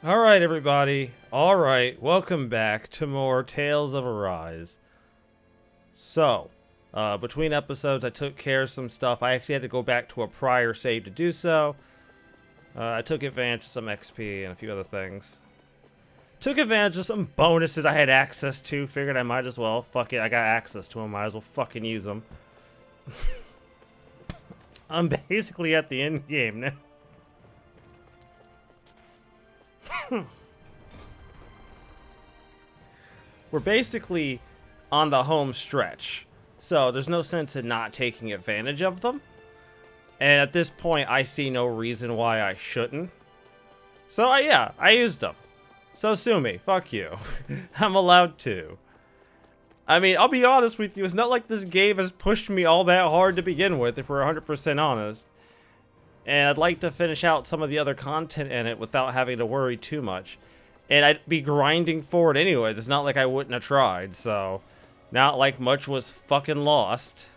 Alright, everybody. Alright, welcome back to more Tales of Arise. So, between episodes, I took care of some stuff. I actually had to go back to a prior save to do so. I took advantage of some XP and a few other things. Took advantage of some bonuses I had access to. Figured I might as well. Fuck it, I got access to them. Might as well fucking use them. I'm basically at the end game now. We're basically on the home stretch, so there's no sense in not taking advantage of them. And at this point, I see no reason why I shouldn't. So yeah, I used them. So sue me, fuck you. I'm allowed to. I mean, I'll be honest with you, it's not like this game has pushed me all that hard to begin with, if we're 100% honest. And I'd like to finish out some of the other content in it without having to worry too much. And I'd be grinding forward anyways. It's not like I wouldn't have tried, so not like much was fucking lost.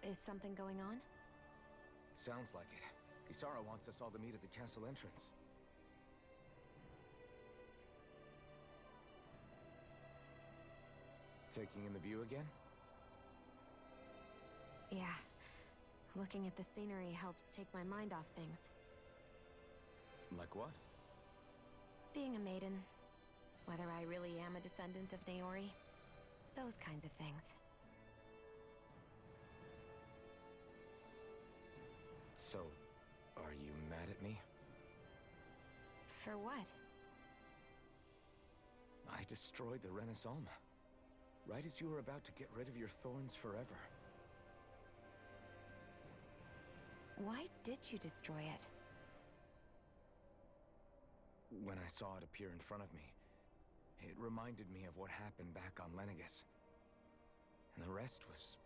Is something going on? Sounds like it. Kisara wants us all to meet at the castle entrance. Taking in the view again? Yeah. Looking at the scenery helps take my mind off things. Like what? Being a maiden. Whether I really am a descendant of Naori. Those kinds of things. So, are you mad at me? For what? I destroyed the Renaissalma. Right as you were about to get rid of your thorns forever. Why did you destroy it? When I saw it appear in front of me, it reminded me of what happened back on Lenegus. And the rest was...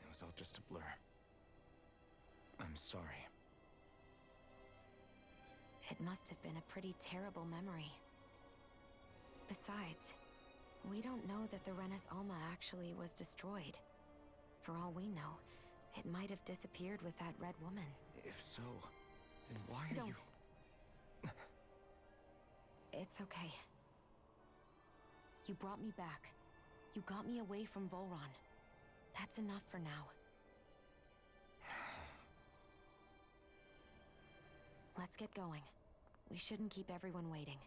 it was all just a blur. I'm sorry. It must have been a pretty terrible memory. Besides, we don't know that the Renaissalma actually was destroyed. For all we know, it might have disappeared with that red woman. If so, then why are you... Don't. It's okay. You brought me back. You got me away from Volron. That's enough for now. Let's get going. We shouldn't keep everyone waiting.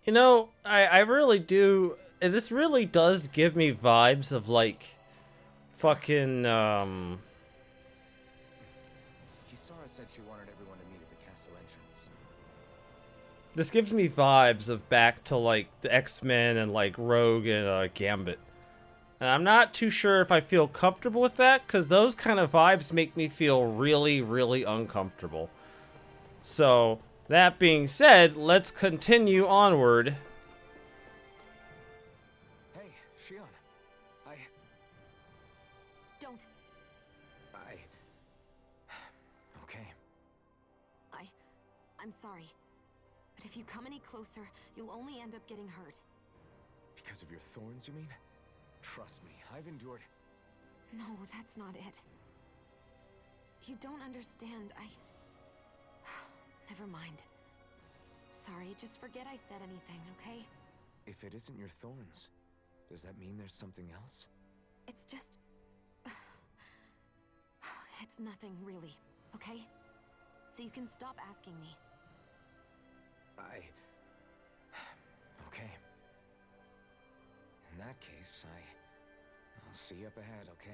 You know, I really do. This really does give me vibes of like fucking Kisara said she wanted everyone to meet at the castle entrance. this gives me vibes of back to like the X-Men and like Rogue and Gambit. And I'm not too sure if I feel comfortable with that, because those kind of vibes make me feel really, really uncomfortable. So, that being said, let's continue onward. Hey, Shion. Don't. Okay. I'm sorry. But if you come any closer, you'll only end up getting hurt. Because of your thorns, you mean? Trust me, I've endured... No, that's not it. You don't understand. Never mind. Sorry, just forget I said anything, okay? If it isn't your thorns, does that mean there's something else? It's just... It's nothing, really, okay? So you can stop asking me. Okay. In that case, I'll see you up ahead, okay?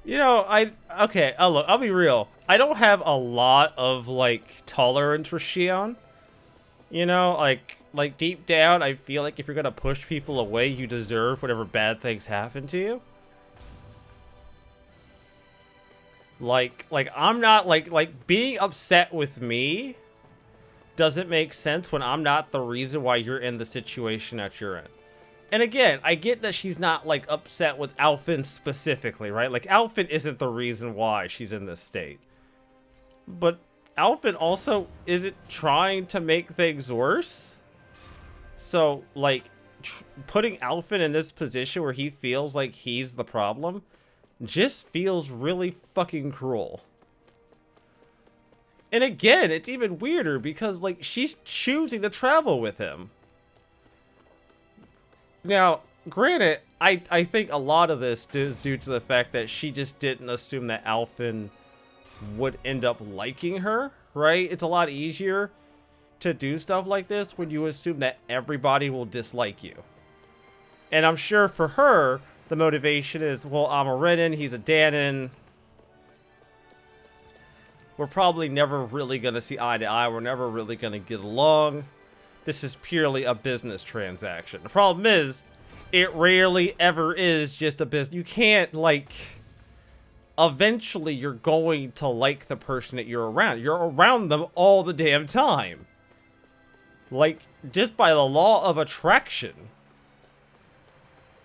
You know, okay, look, I'll be real. I don't have a lot of, like, tolerance for Shion. You know, like deep down, I feel like if you're gonna push people away, you deserve whatever bad things happen to you. Like I'm not like being upset with me doesn't make sense when I'm not the reason why you're in the situation that you're in. And again, I get that she's not like upset with Alphen specifically, right? Like Alphen isn't the reason why she's in this state. But Alphen also isn't trying to make things worse. So like putting Alphen in this position where he feels like he's the problem just feels really fucking cruel. And again, it's even weirder because, like, she's choosing to travel with him. Now, granted, I think a lot of this is due to the fact that she just didn't assume that Alphen would end up liking her, right? It's a lot easier to do stuff like this when you assume that everybody will dislike you. And I'm sure for her, the motivation is, well, I'm a Renan, he's a Dahnan. We're probably never really going to see eye to eye. We're never really going to get along. This is purely a business transaction. The problem is, it rarely ever is just a business. You can't, like... Eventually, you're going to like the person that you're around. You're around them all the damn time. Like, just by the law of attraction.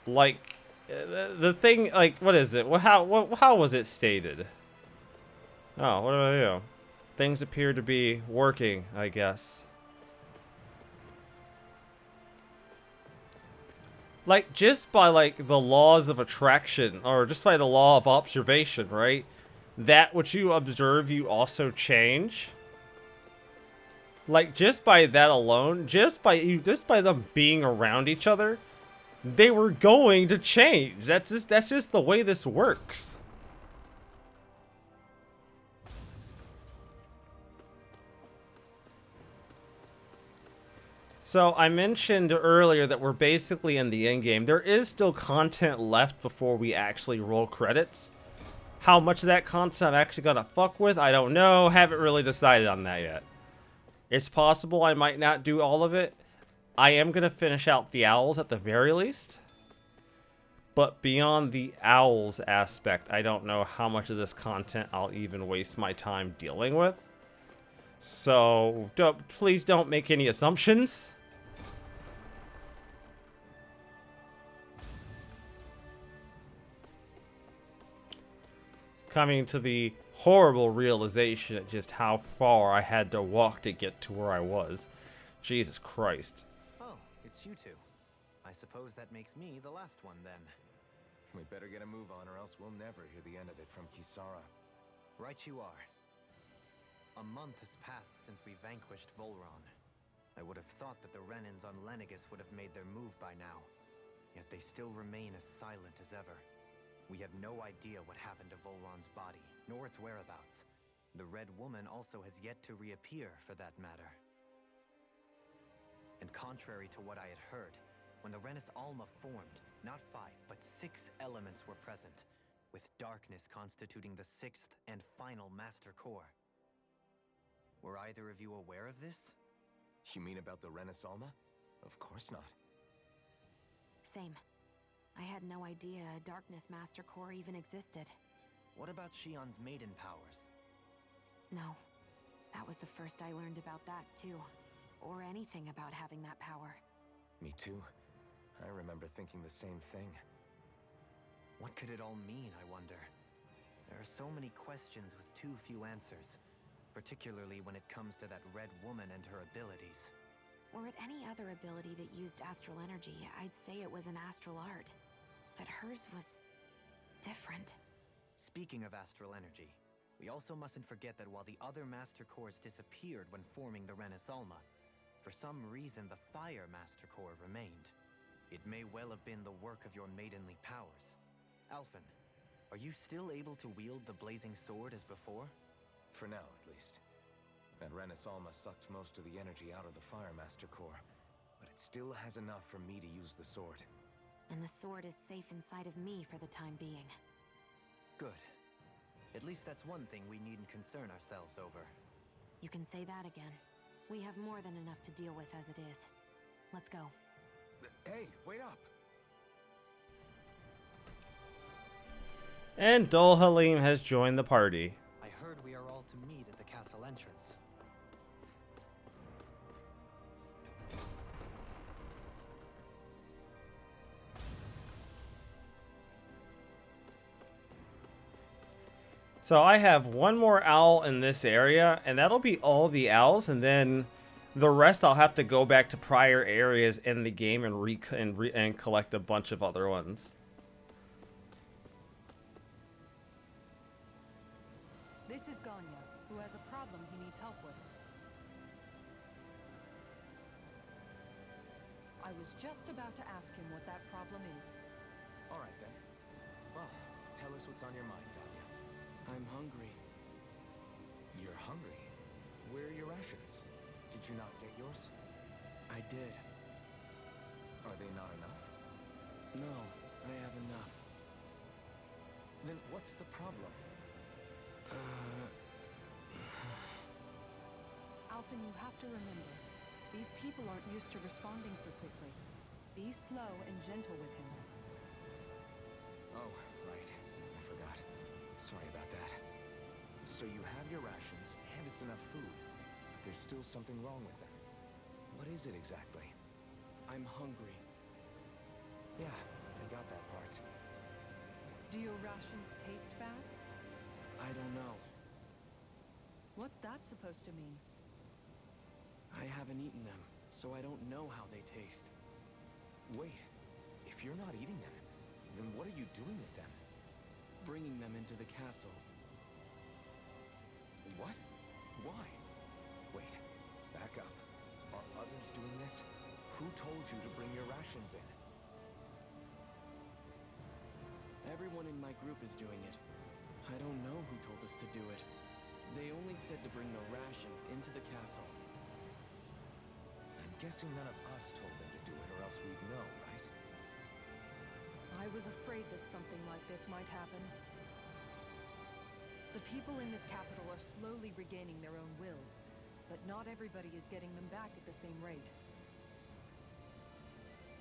Like... The thing, like, what is it? How was it stated? Oh, what about you? Things appear to be working, I guess. Like, just by, like, the laws of attraction, or just by the law of observation, right? That which you observe, you also change. Like, just by that alone, just by them being around each other, they were going to change. That's just the way this works. So I mentioned earlier that we're basically in the end game. There is still content left before we actually roll credits. How much of that content I'm actually gonna fuck with, I don't know. Haven't really decided on that yet. It's possible I might not do all of it. I am going to finish out the owls at the very least. But beyond the owls aspect, I don't know how much of this content I'll even waste my time dealing with. So, please don't make any assumptions. Coming to the horrible realization at just how far I had to walk to get to where I was. Jesus Christ. Oh, it's you two. I suppose that makes me the last one then. We better get a move on or else we'll never hear the end of it from Kisara. Right you are. A month has passed since we vanquished Volron. I would have thought that the Renans on Lenegis would have made their move by now. Yet they still remain as silent as ever. We have no idea what happened to Volron's body, nor its whereabouts. The Red Woman also has yet to reappear, for that matter. And contrary to what I had heard, when the Renis Alma formed, not 5, but 6 elements were present, with darkness constituting the 6th and final master core. Were either of you aware of this? You mean about the Renis Alma? Of course not. Same. I had no idea a Darkness Master Core even existed. What about Shionne's maiden powers? No. That was the first I learned about that, too. Or anything about having that power. Me too. I remember thinking the same thing. What could it all mean, I wonder? There are so many questions with too few answers, particularly when it comes to that Red Woman and her abilities. Were it any other ability that used astral energy, I'd say it was an astral art. But hers was different. Speaking of astral energy, we also mustn't forget that while the other Master Cores disappeared when forming the Renis Alma, for some reason the Fire Master Core remained. It may well have been the work of your maidenly powers. Alphen, are you still able to wield the blazing sword as before? For now, at least. That Renis Alma sucked most of the energy out of the Fire Master Core, but it still has enough for me to use the sword. And the sword is safe inside of me for the time being. Good. At least that's one thing we needn't concern ourselves over. You can say that again. We have more than enough to deal with as it is. Let's go. Hey, wait up! And Dol Halim has joined the party. I heard we are all to meet at the castle entrance. So I have one more owl in this area, and that'll be all the owls, and then the rest I'll have to go back to prior areas in the game and collect a bunch of other ones. This is Ganya, who has a problem he needs help with. I was just about to ask him what that problem is. All right, then. Well, tell us what's on your mind, Ganya. I'm hungry. You're hungry? Where are your rations? Did you not get yours? I did. Are they not enough? No, I have enough. Then what's the problem? Alphen, you have to remember, these people aren't used to responding so quickly. Be slow and gentle with him. Oh, right. I forgot. Sorry about that. So you have your rations, and it's enough food, but there's still something wrong with them. What is it exactly? I'm hungry. Yeah, I got that part. Do your rations taste bad? I don't know. What's that supposed to mean? I haven't eaten them, so I don't know how they taste. Wait, if you're not eating them, then what are you doing with them? Bringing them into the castle. What? Why? Wait, back up. Are others doing this? Who told you to bring your rations in? Everyone in my group is doing it. I don't know who told us to do it. They only said to bring the rations into the castle. I'm guessing none of us told them to do it, or else we'd know, right? I was afraid that something like this might happen. The people in this capital are slowly regaining their own wills, but not everybody is getting them back at the same rate.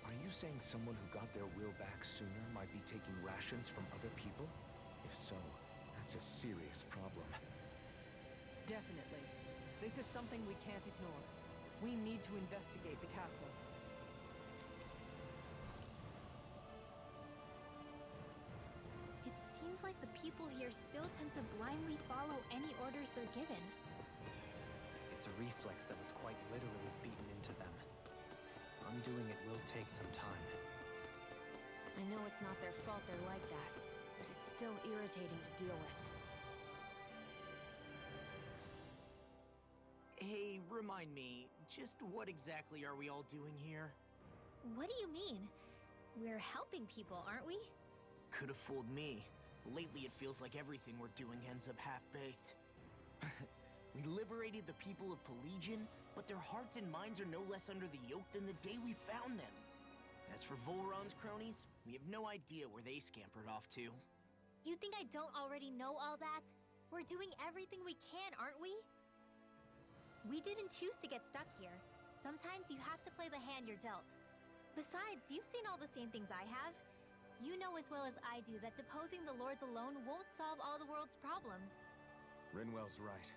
Are you saying someone who got their will back sooner might be taking rations from other people? If so, that's a serious problem. Definitely. This is something we can't ignore. We need to investigate the castle. It seems like the people here still tend to blindly follow any orders they're given. It's a reflex that was quite literally beaten into them. Undoing it will take some time. I know it's not their fault they're like that, but it's still irritating to deal with. Hey, remind me, just what exactly are we all doing here? What do you mean? We're helping people, aren't we? Could have fooled me. Lately it feels like everything we're doing ends up half-baked. We liberated the people of Pelegion, but their hearts and minds are no less under the yoke than the day we found them. As for Volron's cronies, we have no idea where they scampered off to. You think I don't already know all that? We're doing everything we can, aren't we? We didn't choose to get stuck here. Sometimes you have to play the hand you're dealt. Besides, you've seen all the same things I have. You know as well as I do that deposing the lords alone won't solve all the world's problems. Rinwell's right.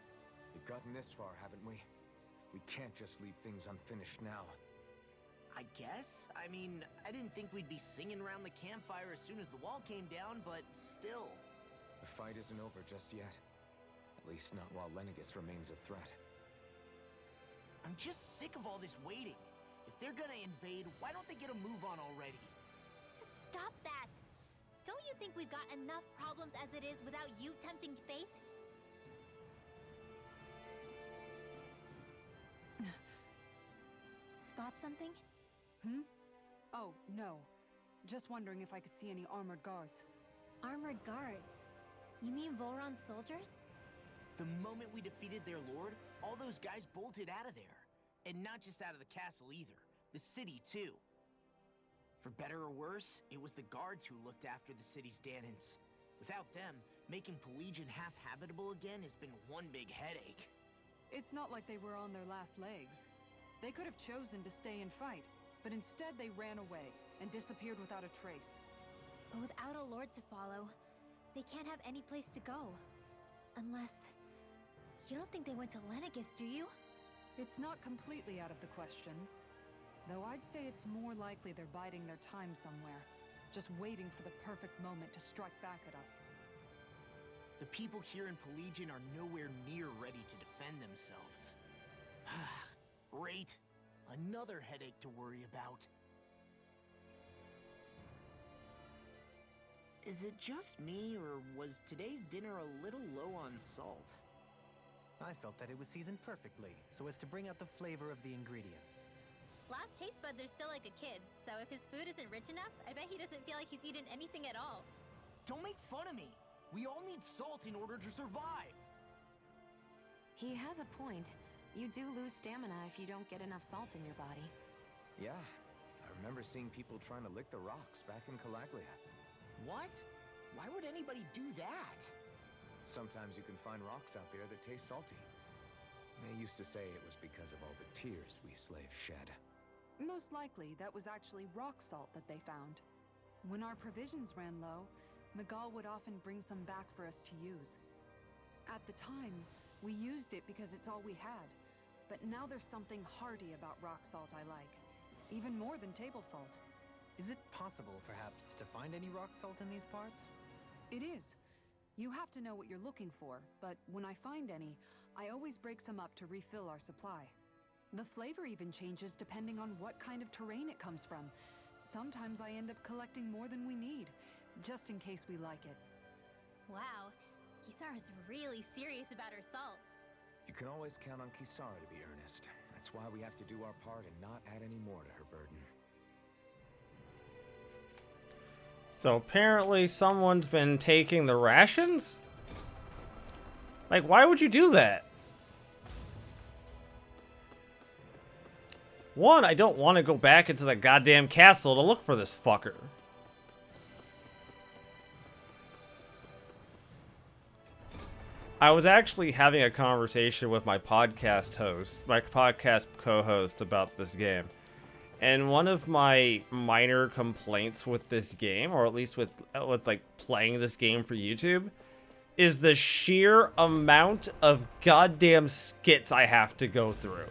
We've gotten this far, haven't we? We can't just leave things unfinished now. I guess? I mean, I didn't think we'd be singing around the campfire as soon as the wall came down, but still. The fight isn't over just yet. At least not while Lenegis remains a threat. I'm just sick of all this waiting. If they're gonna invade, why don't they get a move on already? Stop that! Don't you think we've got enough problems as it is without you tempting fate? Spot something? Oh, no. Just wondering if I could see any armored guards. Armored guards? You mean Volron's soldiers? The moment we defeated their lord, all those guys bolted out of there. And not just out of the castle either. The city, too. For better or worse, it was the guards who looked after the city's Dahnans. Without them, making Pelegion half-habitable again has been one big headache. It's not like they were on their last legs. They could have chosen to stay and fight, but instead they ran away and disappeared without a trace. But without a lord to follow, They can't have any place to go. Unless... You don't think they went to Lenegis, do you? It's not completely out of the question. Though I'd say it's more likely they're biding their time somewhere. Just waiting for the perfect moment to strike back at us. The people here in Pelegion are nowhere near ready to defend themselves. Great. Another headache to worry about. Is it just me, or was today's dinner a little low on salt? I felt that it was seasoned perfectly, so as to bring out the flavor of the ingredients. Last taste buds are still like a kid's, so if his food isn't rich enough, I bet he doesn't feel like he's eaten anything at all. Don't make fun of me! We all need salt in order to survive! He has a point. You do lose stamina if you don't get enough salt in your body. Yeah, I remember seeing people trying to lick the rocks back in Calaglia. What? Why would anybody do that? Sometimes you can find rocks out there that taste salty. They used to say it was because of all the tears we slaves shed. Most likely, that was actually rock salt that they found. When our provisions ran low, Miguel would often bring some back for us to use. At the time, we used it because it's all we had. But now there's something hearty about rock salt I like. Even more than table salt. Is it possible, perhaps, to find any rock salt in these parts? It is. You have to know what you're looking for, but when I find any, I always break some up to refill our supply. The flavor even changes depending on what kind of terrain it comes from. Sometimes I end up collecting more than we need, just in case we like it. Wow, Kisara's really serious about her salt. You can always count on Kisara to be earnest. That's why we have to do our part and not add any more to her burden. So apparently someone's been taking the rations? Like, why would you do that? One, I don't want to go back into the goddamn castle to look for this fucker. I was actually having a conversation with my podcast co-host about this game. And one of my minor complaints with this game, or at least with like playing this game for YouTube, is the sheer amount of goddamn skits I have to go through.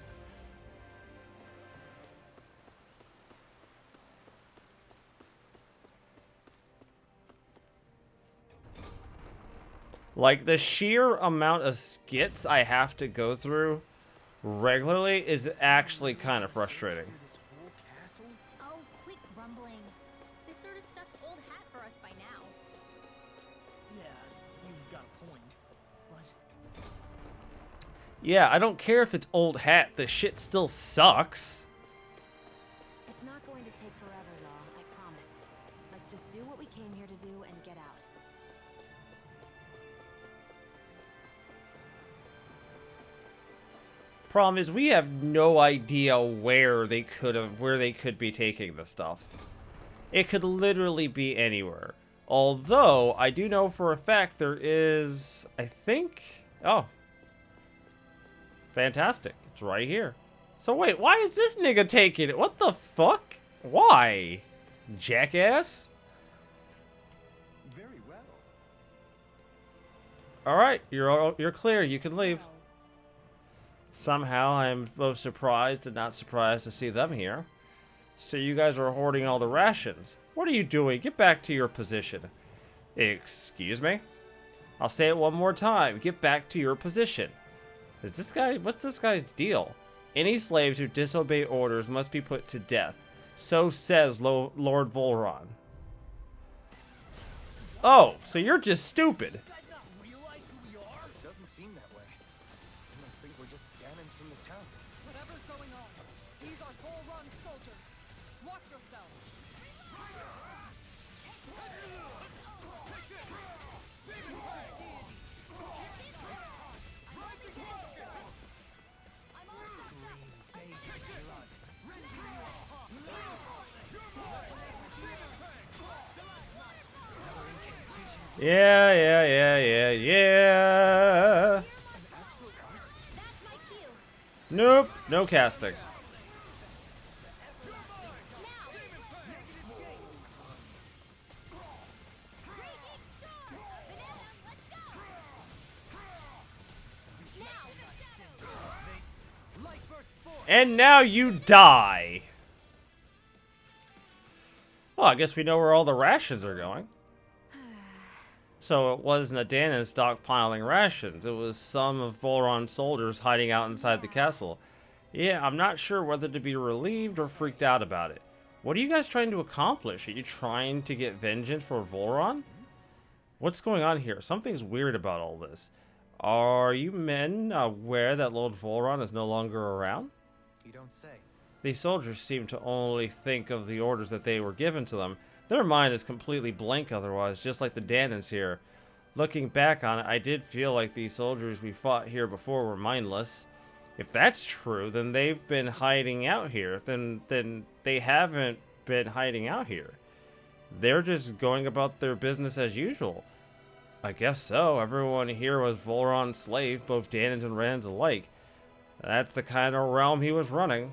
Like, the sheer amount of skits I have to go through regularly is actually kind of frustrating. Oh, quit grumbling. This sort of stuff's old hat for us by now. Yeah, you've got a point. But Yeah, I don't care if it's old hat, the shit still sucks. It's not going to take forever, Law, I promise. Let's just do what we came here to do and get out. Problem is, we have no idea where they could be taking the stuff. It could literally be anywhere. Although, I do know for a fact there is, I think... Oh. Fantastic. It's right here. So wait, why is this nigga taking it? What the fuck? Why? Jackass? Very well. Alright, you're clear. You can leave. Somehow, I am both surprised and not surprised to see them here. So you guys are hoarding all the rations. What are you doing? Get back to your position. Excuse me? I'll say it one more time. Get back to your position. Is this guy... What's this guy's deal? Any slaves who disobey orders must be put to death. So says Lord Volron. Oh, so you're just stupid. you guys not realize who we are? Doesn't seem that way. I must think we're just Danins from the town. Whatever's going on, these are Volron soldiers. Watch yourselves. Yeah. That's my cue. Nope, no casting. Raging Storm! And now you die. Well, I guess we know where all the rations are going. So it wasn't Adana stockpiling rations. It was some of Volron's soldiers hiding out inside the castle. Yeah, I'm not sure whether to be relieved or freaked out about it. What are you guys trying to accomplish? Are you trying to get vengeance for Volron? What's going on here? Something's weird about all this. Are you men aware that Lord Volron is no longer around? You don't say. These soldiers seem to only think of the orders that they were given to them. Their mind is completely blank otherwise, just like the Danans here. Looking back on it, I did feel like these soldiers we fought here before were mindless. If that's true, then they've been hiding out here. Then they haven't been hiding out here. They're just going about their business as usual. I guess so. Everyone here was Volron's slave, both Danans and Rans alike. That's the kind of realm he was running.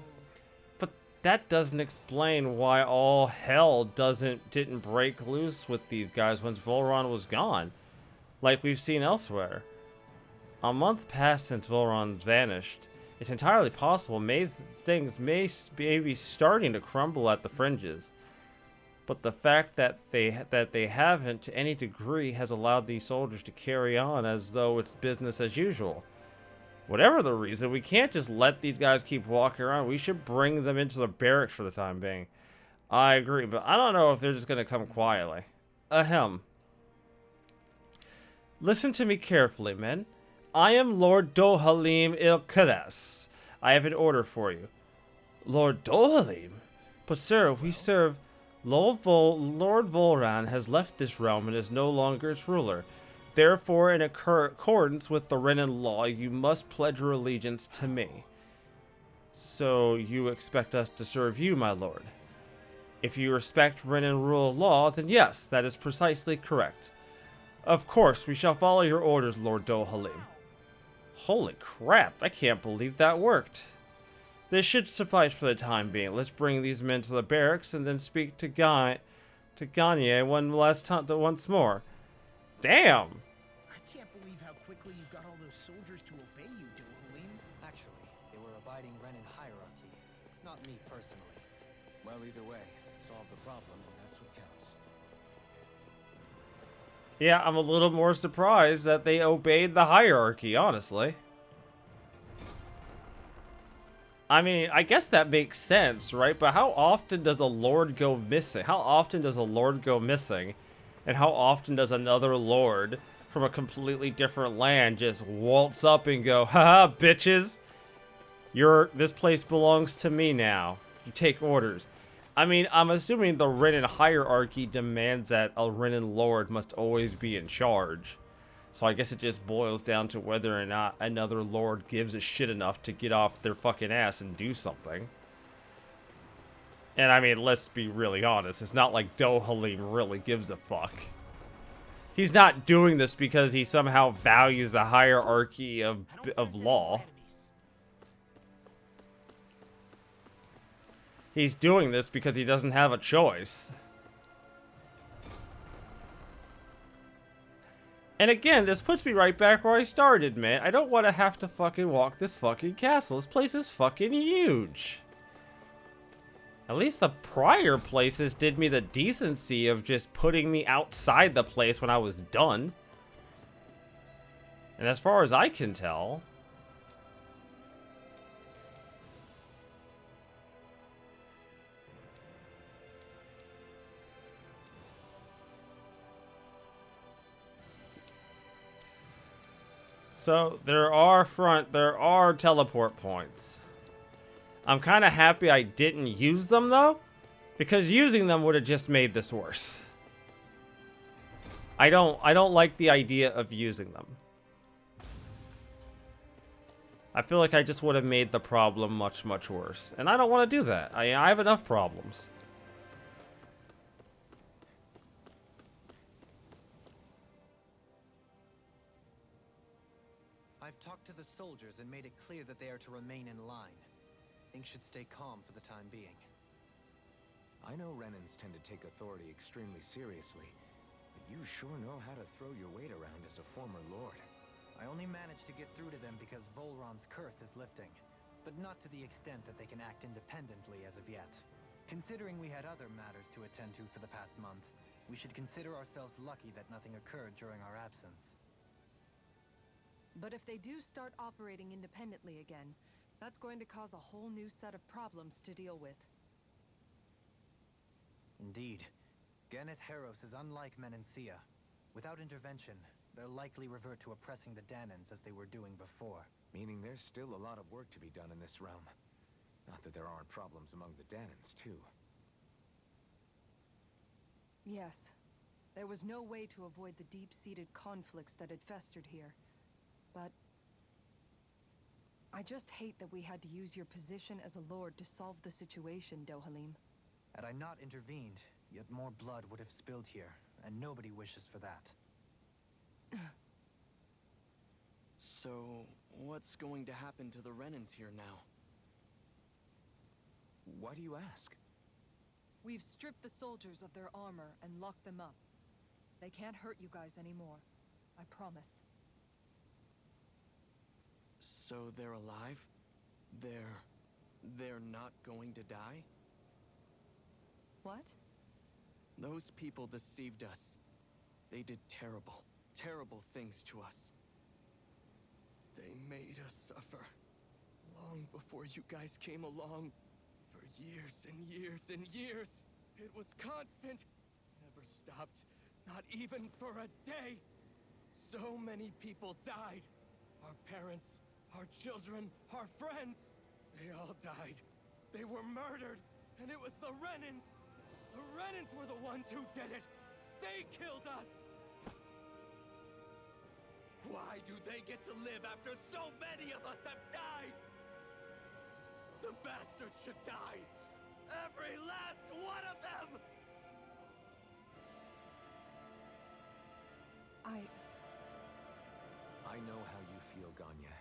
But that doesn't explain why all hell didn't break loose with these guys once Volron was gone, like we've seen elsewhere. A month passed since Volron vanished. It's entirely possible things may be starting to crumble at the fringes. But the fact that they haven't to any degree has allowed these soldiers to carry on as though it's business as usual. Whatever the reason, we can't just let these guys keep walking around. We should bring them into the barracks for the time being. I agree, but I don't know if they're just going to come quietly. Ahem. Listen to me carefully, men. I am Lord Dohalim Il-Khadas. I have an order for you. Lord Dohalim? But sir, we serve... Lord Volran has left this realm and is no longer its ruler. Therefore, in accordance with the Renan law, you must pledge your allegiance to me. So, you expect us to serve you, my lord? If you respect Renan rule of law, then yes, that is precisely correct. Of course, we shall follow your orders, Lord Dohalim. Holy crap, I can't believe that worked. This should suffice for the time being. Let's bring these men to the barracks and then speak to Gagne once more. Damn! I can't believe how quickly you got all those soldiers to obey you, Dohalim. Actually, they were abiding Renan hierarchy, not me personally. Well, either way, it solved the problem, and that's what counts. Yeah, I'm a little more surprised that they obeyed the hierarchy, honestly. I mean, I guess that makes sense, right? But how often does a lord go missing? How often does a lord go missing? And how often does another lord from a completely different land just waltz up and go, haha, bitches, this place belongs to me now. You take orders. I mean, I'm assuming the Renan hierarchy demands that a Renan lord must always be in charge. So I guess it just boils down to whether or not another lord gives a shit enough to get off their fucking ass and do something. And I mean, let's be really honest. It's not like Dohalim really gives a fuck. He's not doing this because he somehow values the hierarchy of law. He's doing this because he doesn't have a choice. And again, this puts me right back where I started, man. I don't want to have to fucking walk this fucking castle. This place is fucking huge. At least the prior places did me the decency of just putting me outside the place when I was done. And as far as I can tell... So, there are teleport points. I'm kind of happy I didn't use them, though, because using them would have just made this worse. I don't like the idea of using them. I feel like I just would have made the problem much, much worse. And I don't want to do that. I have enough problems. I've talked to the soldiers and made it clear that they are to remain in line. Things should stay calm for the time being. I know Renans tend to take authority extremely seriously, but you sure know how to throw your weight around as a former lord. I only managed to get through to them because Volron's curse is lifting. but not to the extent that they can act independently as of yet. Considering we had other matters to attend to for the past month, we should consider ourselves lucky that nothing occurred during our absence. But if they do start operating independently again, that's going to cause a whole new set of problems to deal with. Indeed. Geneth Heros is unlike Menancia. Without intervention, they'll likely revert to oppressing the Dahnans as they were doing before. Meaning there's still a lot of work to be done in this realm. Not that there aren't problems among the Dahnans, too. Yes. There was no way to avoid the deep-seated conflicts that had festered here. But I just hate that we had to use your position as a lord to solve the situation, Dohalim. Had I not intervened, yet more blood would have spilled here, and nobody wishes for that. So, what's going to happen to the Renans here now? Why do you ask? We've stripped the soldiers of their armor and locked them up. They can't hurt you guys anymore. I promise. So they're alive? They're not going to die? What? Those people deceived us. They did terrible, terrible things to us. They made us suffer. Long before you guys came along. For years and years and years. It was constant. Never stopped. Not even for a day. So many people died. Our parents, our children, our friends. They all died. They were murdered. And it was the Renans. The Renans were the ones who did it. They killed us. Why do they get to live after so many of us have died? The bastards should die. Every last one of them! I know how you feel, Ganya.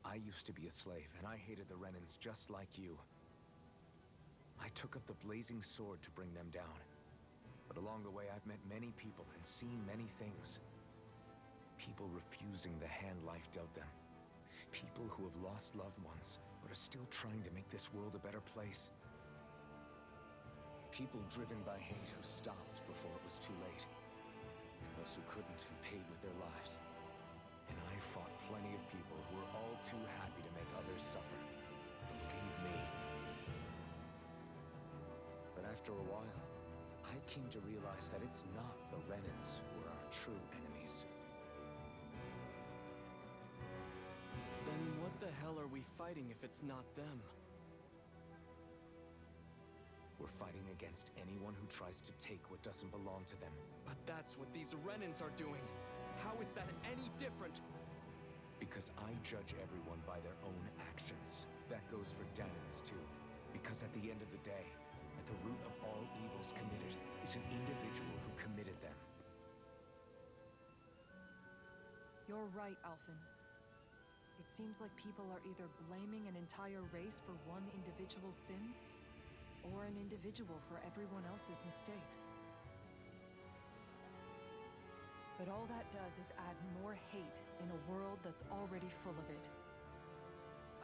I used to be a slave, and I hated the Renans just like you. I took up the blazing sword to bring them down. But along the way, I've met many people and seen many things. People refusing the hand life dealt them. People who have lost loved ones, but are still trying to make this world a better place. People driven by hate who stopped before it was too late. And those who couldn't and paid with their lives. And I fought plenty of people who were all too happy to make others suffer. Believe me. But after a while, I came to realize that it's not the Renans who are our true enemies. Then what the hell are we fighting if it's not them? We're fighting against anyone who tries to take what doesn't belong to them. But that's what these Renans are doing. How is that any different? Because I judge everyone by their own actions. That goes for Dahnans too. Because at the end of the day, at the root of all evils committed is an individual who committed them. You're right, Alphen. It seems like people are either blaming an entire race for one individual's sins, or an individual for everyone else's mistakes. But all that does is add more hate in a world that's already full of it.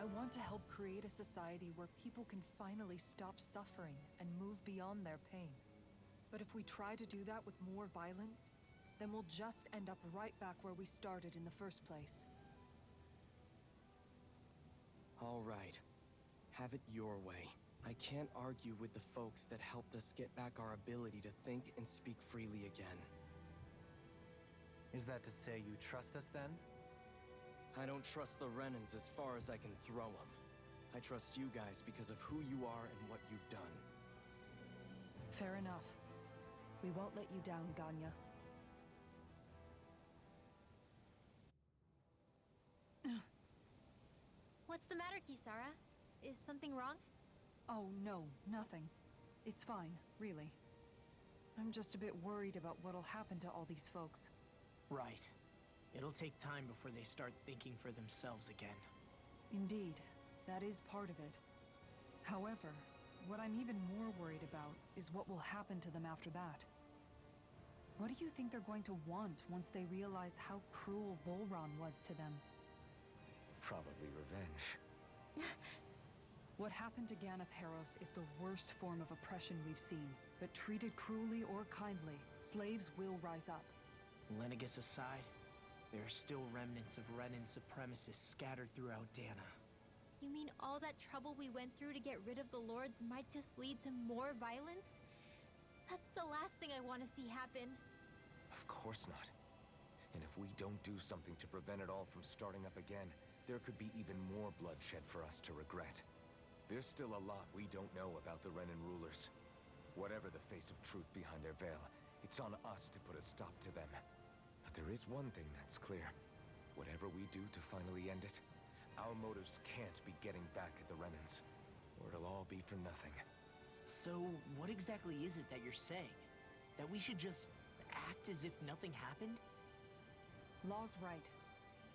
I want to help create a society where people can finally stop suffering and move beyond their pain. But if we try to do that with more violence, then we'll just end up right back where we started in the first place. All right. Have it your way. I can't argue with the folks that helped us get back our ability to think and speak freely again. Is that to say you trust us then? I don't trust the Renans as far as I can throw them. I trust you guys because of who you are and what you've done. Fair enough. We won't let you down, Ganya. What's the matter, Kisara? Is something wrong? Oh, no, nothing. It's fine, really. I'm just a bit worried about what'll happen to all these folks. Right. It'll take time before they start thinking for themselves again. Indeed, that is part of it. However, what I'm even more worried about is what will happen to them after that. What do you think they're going to want once they realize how cruel Volron was to them? Probably revenge. What happened to Ganeth Haros is the worst form of oppression we've seen. But treated cruelly or kindly, slaves will rise up. Lenegis aside, there are still remnants of Renan supremacists scattered throughout Dana. You mean all that trouble we went through to get rid of the Lords might just lead to more violence? That's the last thing I want to see happen. Of course not. And if we don't do something to prevent it all from starting up again, there could be even more bloodshed for us to regret. There's still a lot we don't know about the Renan rulers. Whatever the face of truth behind their veil, it's on us to put a stop to them. But there is one thing that's clear. Whatever we do to finally end it, our motives can't be getting back at the Renans, or it'll all be for nothing. So, what exactly is it that you're saying? That we should just act as if nothing happened? Law's right.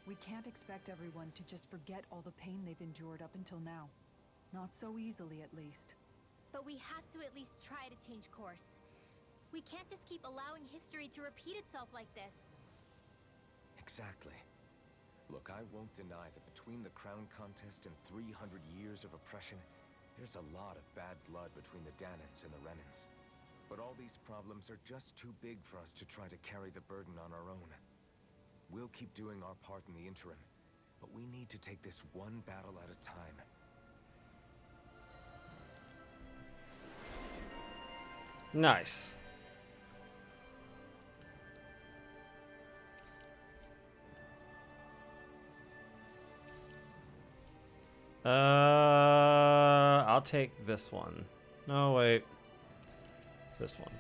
We can't expect everyone to just forget all the pain they've endured up until now. Not so easily, at least. But we have to at least try to change course. We can't just keep allowing history to repeat itself like this. Exactly. Look, I won't deny that between the crown contest and 300 years of oppression, there's a lot of bad blood between the Danans and the Renans. But all these problems are just too big for us to try to carry the burden on our own. We'll keep doing our part in the interim, but we need to take this one battle at a time. Nice. I'll take this one. No, wait. This one.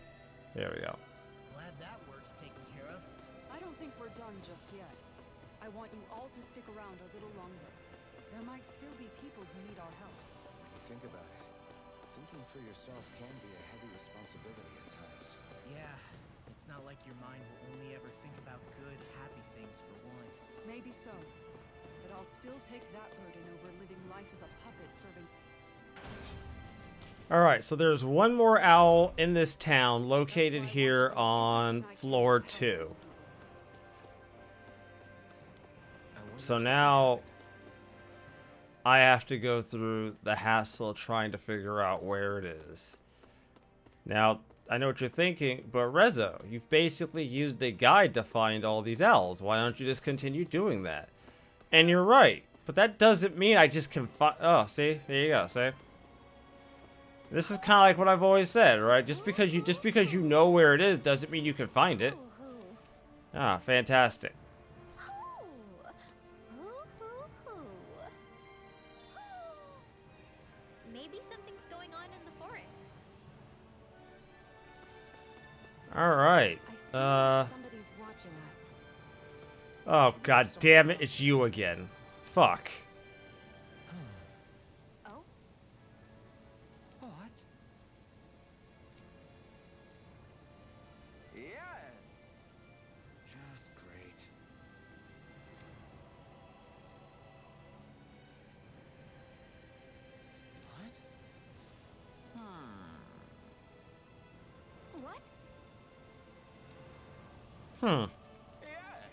There we go. Glad that work's taken care of. I don't think we're done just yet. I want you all to stick around a little longer. There might still be people who need our help. When you think about it, thinking for yourself can be a heavy responsibility at times. Yeah, it's not like your mind will only ever think about good, happy things for one. Maybe so. But I'll still take that burden over living life as a puppet serving... Alright, so there's one more owl in this town located here on floor 2. So now I have to go through the hassle of trying to figure out where it is. Now, I know what you're thinking, but Rezo, you've basically used a guide to find all these owls. Why don't you just continue doing that? And you're right, but that doesn't mean I just can find... Oh, see? There you go, see? This is kind of like what I've always said, right? Just because you know where it is doesn't mean you can find it. Ah, fantastic. Maybe something's going on in the forest. All right. Somebody's watching us. Oh, god damn it, it's you again. Fuck. Oh? What? Yes! Just great. What? What? Hmm. Yes!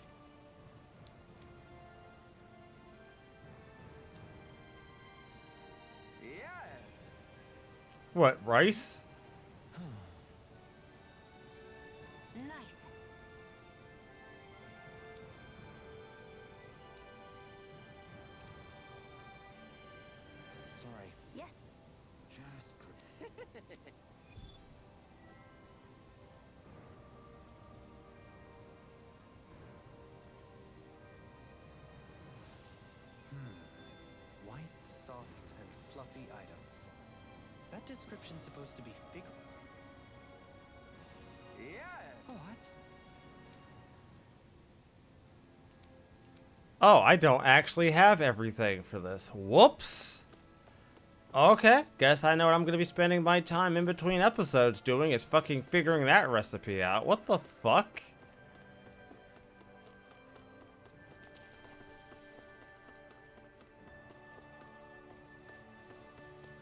Yes! What, rice? Nice. Sorry. Yes. Just great. White, soft, and fluffy items. Is that description supposed to be fig? Yes! What? Oh, I don't actually have everything for this. Whoops. Okay, guess I know what I'm going to be spending my time in between episodes doing is fucking figuring that recipe out. What the fuck?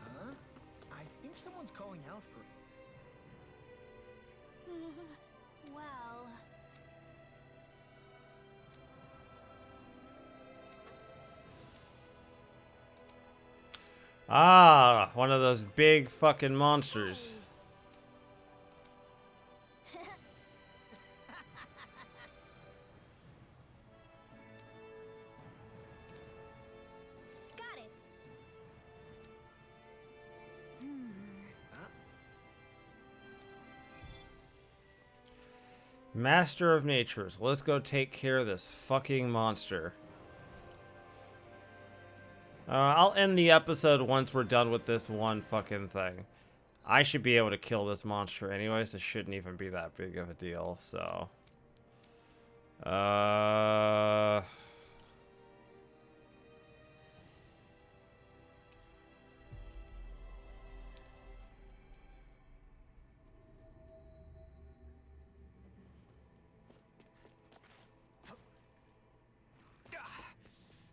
Huh? I think someone's calling out for... Well... Ah, one of those big fucking monsters. Got it. Master of Natures. Let's go take care of this fucking monster. I'll end the episode once we're done with this one fucking thing. I should be able to kill this monster anyways. It shouldn't even be that big of a deal, so...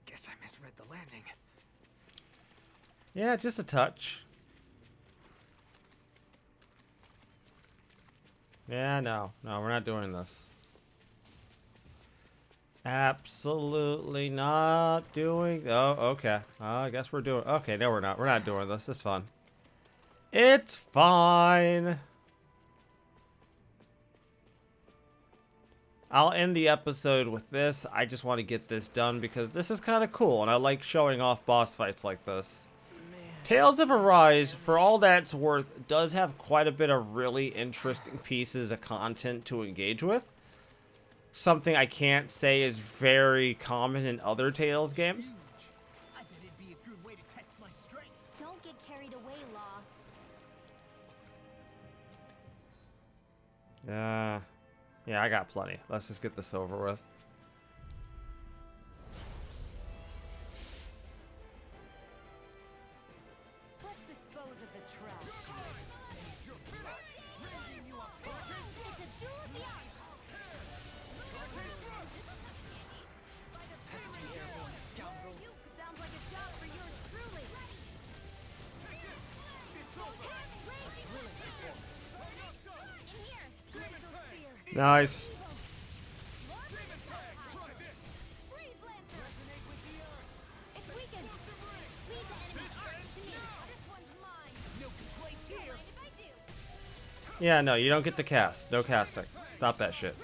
Guess I misread the landing. Yeah, just a touch. Yeah, no, we're not doing this. Absolutely not doing... Oh, okay. I guess we're doing... Okay, no, we're not. We're not doing this. It's fun. It's fine. I'll end the episode with this. I just want to get this done because this is kind of cool, and I like showing off boss fights like this. Tales of Arise, for all that's worth, does have quite a bit of really interesting pieces of content to engage with. Something I can't say is very common in other Tales games. I bet it'd be a good way to test my strength. Don't get carried away, Law. Yeah, I got plenty. Let's just get this over with. Let's dispose of the trash. It's a duel of the arts. Sounds like a job for yours truly. In here. Nice. Freeze Lancer. It's weakened. Lead the enemy arch to me. This one's mine. No complaints here. Mind if I do? Yeah, no, you don't get to cast. No casting. Stop that shit.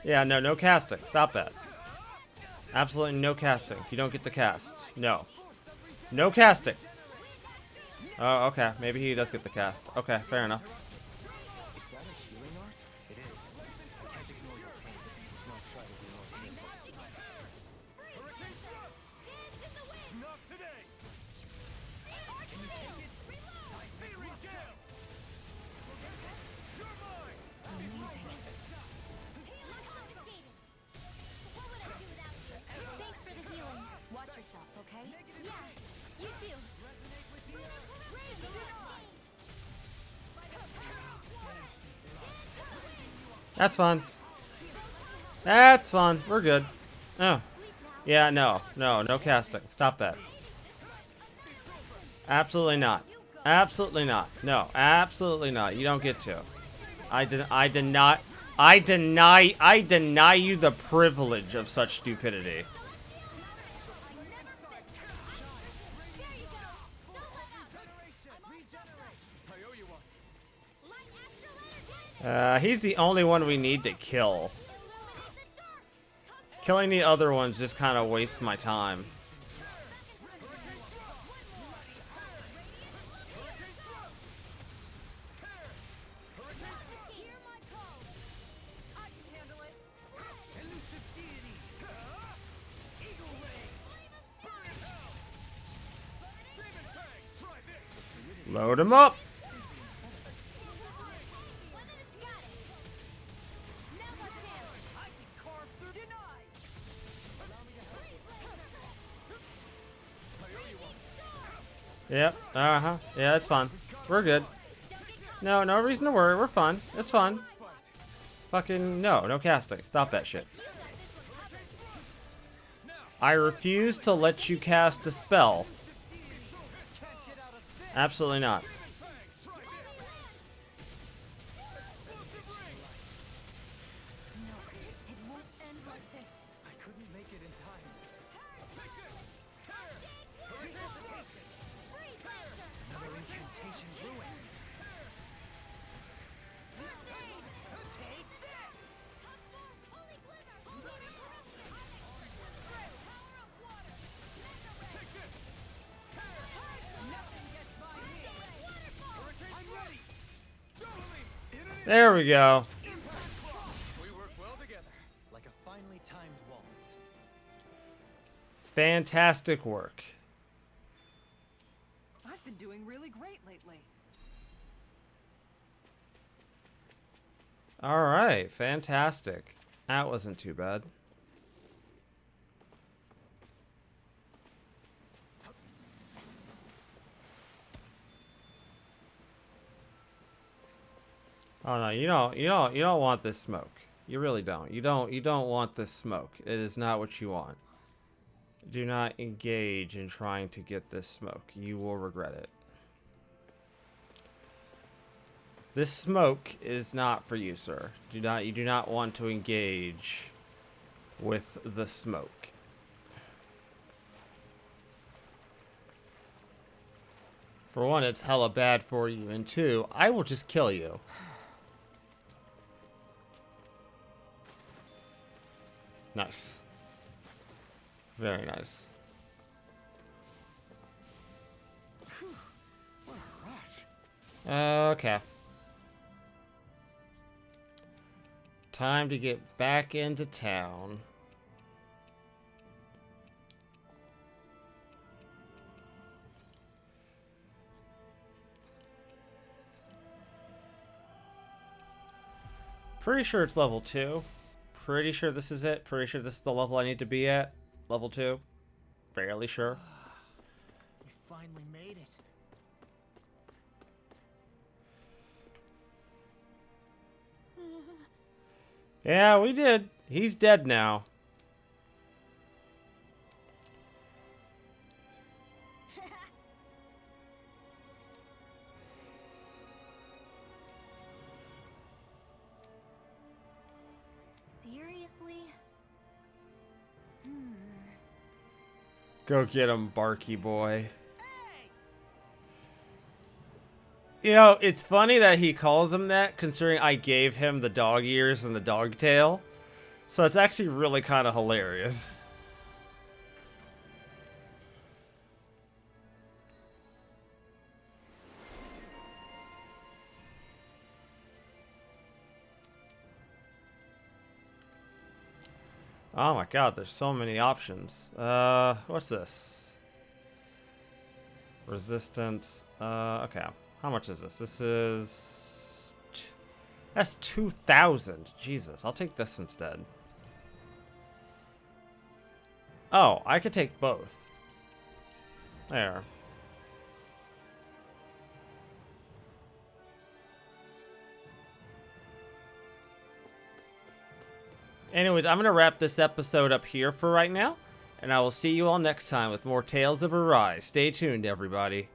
Yeah, no casting. Stop that. Absolutely no casting. You don't get to cast. No. No casting. Oh, okay. Maybe he does get the cast. Okay, fair enough. Is that a healing art? It is. I can't ignore your pain. Not try to be more painful. Not today. Can you take it? I see Rigel. You're mine. What would I do without you? Thanks for the healing. Watch yourself, okay? Yeah, you too. That's fun. That's fun. We're good. Oh. Yeah, no casting. Stop that. Absolutely not. Absolutely not. No, absolutely not. You don't get to. I deny you the privilege of such stupidity. He's the only one we need to kill. Killing the other ones just kind of wastes my time. Load him up. Yep. Yeah, that's fine. We're good. No reason to worry. We're fine. It's fun. Fucking no casting. Stop that shit. I refuse to let you cast a spell. There we go. We work well together. Like a finely timed waltz. Fantastic work. I've been doing really great lately. All right, fantastic. That wasn't too bad. Oh no, you don't want this smoke. You really don't. You don't want this smoke. It is not what you want. Do not engage in trying to get this smoke. You will regret it. This smoke is not for you, sir. You do not want to engage with the smoke. For one, it's hella bad for you, and two, I will just kill you. Nice. Very nice. What a rush. Okay. Time to get back into town. Pretty sure it's level 2. Pretty sure this is it. Pretty sure this is the level I need to be at. Level 2. Fairly sure. We finally made it. Yeah, we did. He's dead now. Seriously? Go get him, Barky boy. You know, it's funny that he calls him that, considering I gave him the dog ears and the dog tail. So it's actually really kind of hilarious. Oh my god, there's so many options. What's this? Resistance. Okay. How much is this? This is... That's 2,000. Jesus, I'll take this instead. Oh, I could take both. There. Anyways, I'm going to wrap this episode up here for right now. And I will see you all next time with more Tales of Arise. Stay tuned, everybody.